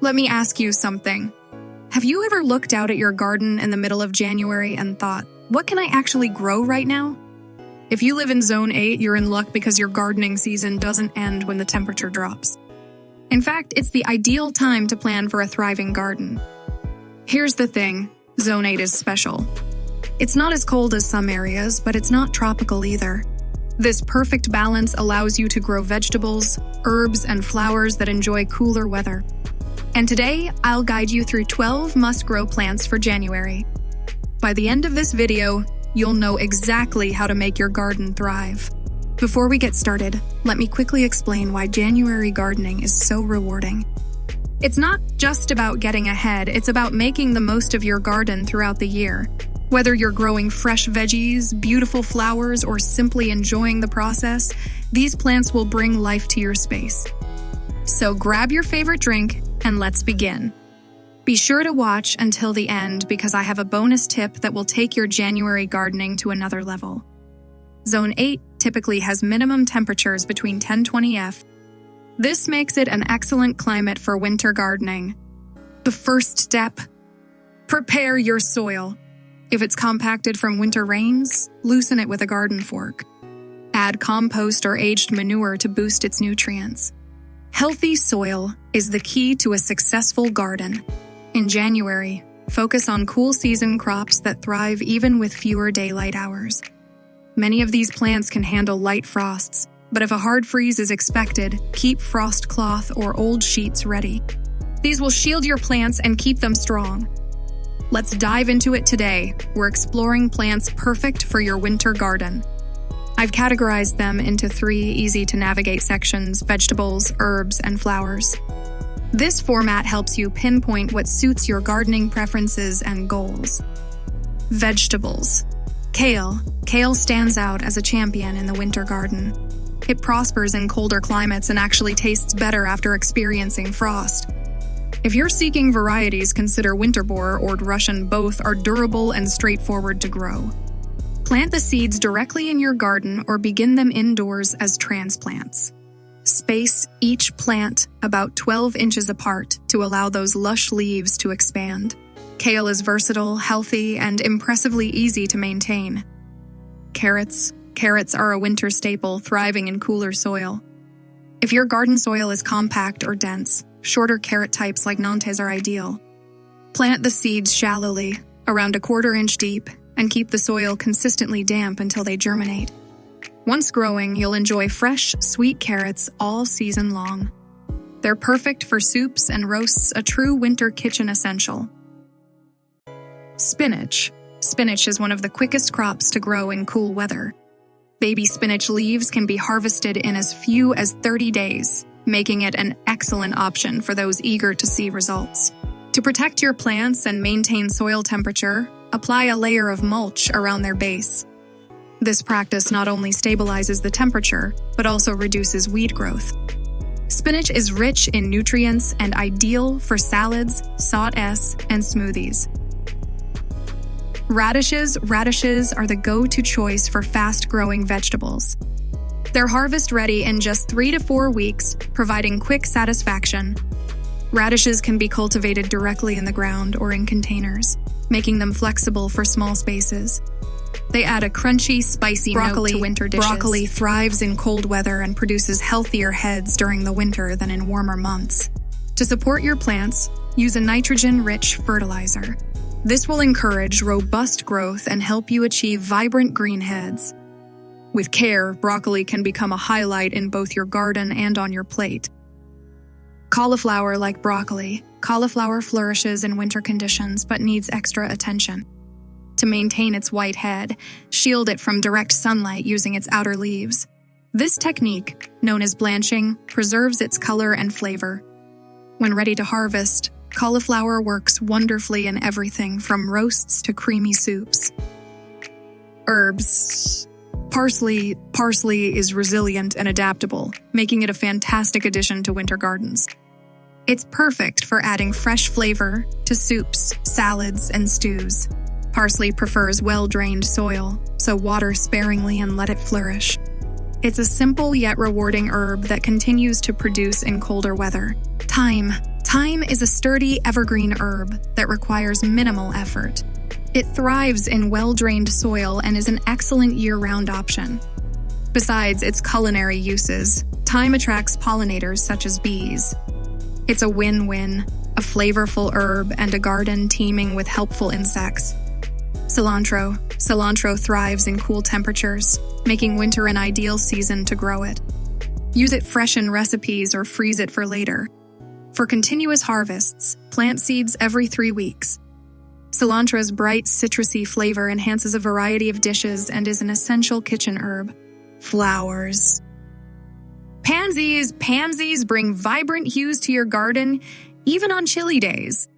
Let me ask you something. Have you ever looked out at your garden in the middle of January and thought, what can I actually grow right now? If you live in Zone 8, you're in luck because your gardening season doesn't end when the temperature drops. In fact, it's the ideal time to plan for a thriving garden. Here's the thing, Zone 8 is special. It's not as cold as some areas, but it's not tropical either. This perfect balance allows you to grow vegetables, herbs, and flowers that enjoy cooler weather. And today, I'll guide you through 12 must-grow plants for January. By the end of this video, you'll know exactly how to make your garden thrive. Before we get started, let me quickly explain why January gardening is so rewarding. It's not just about getting ahead, it's about making the most of your garden throughout the year. Whether you're growing fresh veggies, beautiful flowers, or simply enjoying the process, these plants will bring life to your space. So grab your favorite drink and let's begin. Be sure to watch until the end because I have a bonus tip that will take your January gardening to another level. Zone 8 typically has minimum temperatures between 10-20 F. This makes it an excellent climate for winter gardening. The first step: prepare your soil. If it's compacted from winter rains, loosen it with a garden fork. Add compost or aged manure to boost its nutrients. Healthy soil is the key to a successful garden. In January, focus on cool season crops that thrive even with fewer daylight hours. Many of these plants can handle light frosts, but if a hard freeze is expected, keep frost cloth or old sheets ready. These will shield your plants and keep them strong. Let's dive into it today. We're exploring plants perfect for your winter garden. I've categorized them into 3 easy-to-navigate sections: vegetables, herbs, and flowers. This format helps you pinpoint what suits your gardening preferences and goals. Vegetables. Kale. Kale stands out as a champion in the winter garden. It prospers in colder climates and actually tastes better after experiencing frost. If you're seeking varieties, consider winter borer or Russian. Both are durable and straightforward to grow. Plant the seeds directly in your garden or begin them indoors as transplants. Space each plant about 12 inches apart to allow those lush leaves to expand. Kale is versatile, healthy, and impressively easy to maintain. Carrots. Carrots are a winter staple, thriving in cooler soil. If your garden soil is compact or dense, shorter carrot types like Nantes are ideal. Plant the seeds shallowly, around 1/4 inch deep, and keep the soil consistently damp until they germinate. Once growing, you'll enjoy fresh, sweet carrots all season long. They're perfect for soups and roasts, a true winter kitchen essential. Spinach. Spinach is one of the quickest crops to grow in cool weather. Baby spinach leaves can be harvested in as few as 30 days, making it an excellent option for those eager to see results. To protect your plants and maintain soil temperature, apply a layer of mulch around their base. This practice not only stabilizes the temperature, but also reduces weed growth. Spinach is rich in nutrients and ideal for salads, sautés, and smoothies. Radishes. Radishes are the go-to choice for fast-growing vegetables. They're harvest-ready in just 3 to 4 weeks, providing quick satisfaction. Radishes can be cultivated directly in the ground or in containers, making them flexible for small spaces. They add a crunchy, spicy note to winter dishes. Broccoli thrives in cold weather and produces healthier heads during the winter than in warmer months. To support your plants, use a nitrogen-rich fertilizer. This will encourage robust growth and help you achieve vibrant green heads. With care, broccoli can become a highlight in both your garden and on your plate. Cauliflower. Like broccoli, cauliflower flourishes in winter conditions but needs extra attention. To maintain its white head, shield it from direct sunlight using its outer leaves. This technique, known as blanching, preserves its color and flavor. When ready to harvest, cauliflower works wonderfully in everything from roasts to creamy soups. Herbs. Parsley. Parsley is resilient and adaptable, making it a fantastic addition to winter gardens. It's perfect for adding fresh flavor to soups, salads, and stews. Parsley prefers well-drained soil, so water sparingly and let it flourish. It's a simple yet rewarding herb that continues to produce in colder weather. Thyme. Thyme is a sturdy evergreen herb that requires minimal effort. It thrives in well-drained soil and is an excellent year-round option. Besides its culinary uses, thyme attracts pollinators such as bees. It's a win-win, a flavorful herb and a garden teeming with helpful insects. Cilantro. Cilantro thrives in cool temperatures, making winter an ideal season to grow it. Use it fresh in recipes or freeze it for later. For continuous harvests, plant seeds every 3 weeks. Cilantro's bright, citrusy flavor enhances a variety of dishes and is an essential kitchen herb. Flowers. Pansies. Pansies bring vibrant hues to your garden, even on chilly days.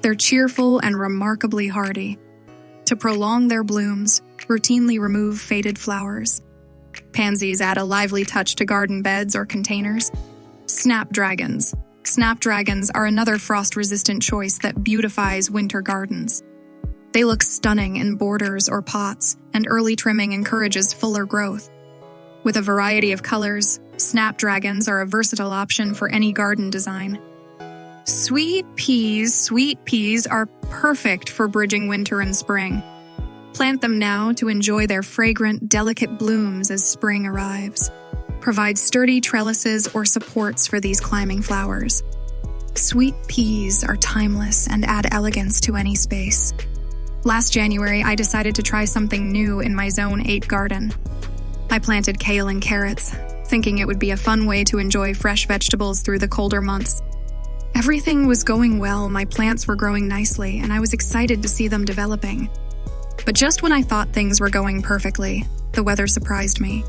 They're cheerful and remarkably hardy. To prolong their blooms, routinely remove faded flowers. Pansies add a lively touch to garden beds or containers. Snapdragons. Snapdragons are another frost-resistant choice that beautifies winter gardens. They look stunning in borders or pots, and early trimming encourages fuller growth. With a variety of colors, snapdragons are a versatile option for any garden design. Sweet peas are perfect for bridging winter and spring. Plant them now to enjoy their fragrant, delicate blooms as spring arrives. Provide sturdy trellises or supports for these climbing flowers. Sweet peas are timeless and add elegance to any space. Last January, I decided to try something new in my Zone 8 garden. I planted kale and carrots, thinking it would be a fun way to enjoy fresh vegetables through the colder months. Everything was going well, my plants were growing nicely, and I was excited to see them developing. But just when I thought things were going perfectly, the weather surprised me.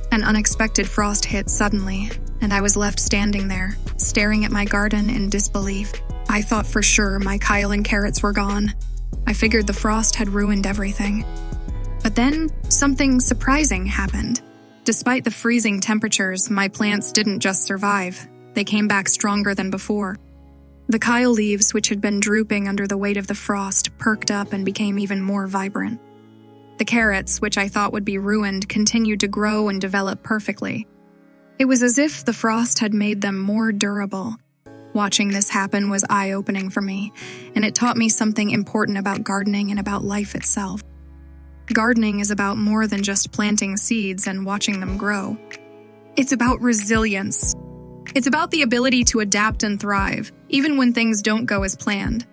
An unexpected frost hit suddenly, and I was left standing there, staring at my garden in disbelief. I thought for sure my kale and carrots were gone. I figured the frost had ruined everything. But then, something surprising happened. Despite the freezing temperatures, my plants didn't just survive. They came back stronger than before. The kale leaves, which had been drooping under the weight of the frost, perked up and became even more vibrant. The carrots, which I thought would be ruined, continued to grow and develop perfectly. It was as if the frost had made them more durable. Watching this happen was eye-opening for me, and it taught me something important about gardening and about life itself. Gardening is about more than just planting seeds and watching them grow. It's about resilience. It's about the ability to adapt and thrive, even when things don't go as planned.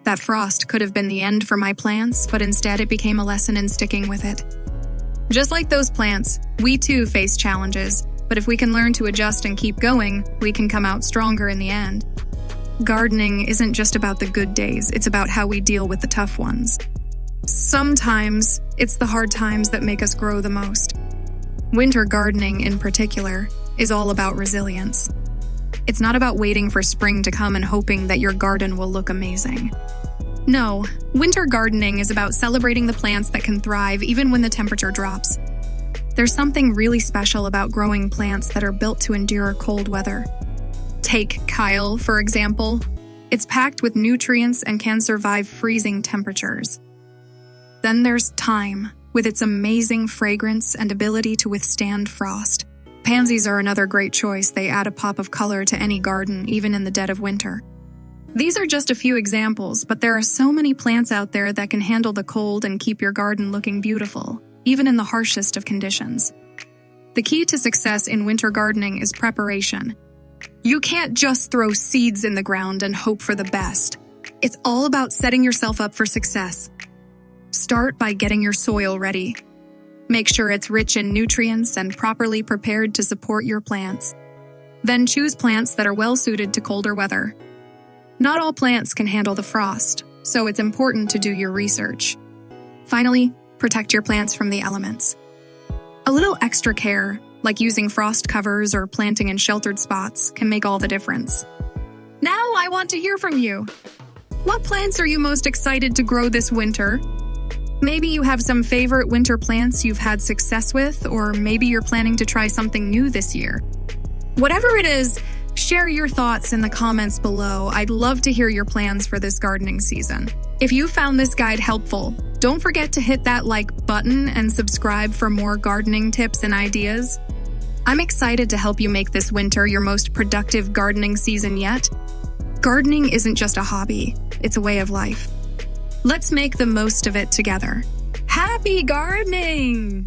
That frost could have been the end for my plants, but instead it became a lesson in sticking with it. Just like those plants, we too face challenges, but if we can learn to adjust and keep going, we can come out stronger in the end. Gardening isn't just about the good days, it's about how we deal with the tough ones. Sometimes, it's the hard times that make us grow the most. Winter gardening, in particular, is all about resilience. It's not about waiting for spring to come and hoping that your garden will look amazing. No, winter gardening is about celebrating the plants that can thrive even when the temperature drops. There's something really special about growing plants that are built to endure cold weather. Take Kale, for example. It's packed with nutrients and can survive freezing temperatures. Then there's thyme, with its amazing fragrance and ability to withstand frost. Pansies are another great choice. They add a pop of color to any garden, even in the dead of winter. These are just a few examples, but there are so many plants out there that can handle the cold and keep your garden looking beautiful, even in the harshest of conditions. The key to success in winter gardening is preparation. You can't just throw seeds in the ground and hope for the best. It's all about setting yourself up for success. Start by getting your soil ready. Make sure it's rich in nutrients and properly prepared to support your plants. Then choose plants that are well suited to colder weather. Not all plants can handle the frost, so it's important to do your research. Finally, protect your plants from the elements. A little extra care, like using frost covers or planting in sheltered spots, can make all the difference. Now I want to hear from you. What plants are you most excited to grow this winter? Maybe you have some favorite winter plants you've had success with, or maybe you're planning to try something new this year. Whatever it is, share your thoughts in the comments below. I'd love to hear your plans for this gardening season. If you found this guide helpful, don't forget to hit that like button and subscribe for more gardening tips and ideas. I'm excited to help you make this winter your most productive gardening season yet. Gardening isn't just a hobby, it's a way of life. Let's make the most of it together. Happy gardening!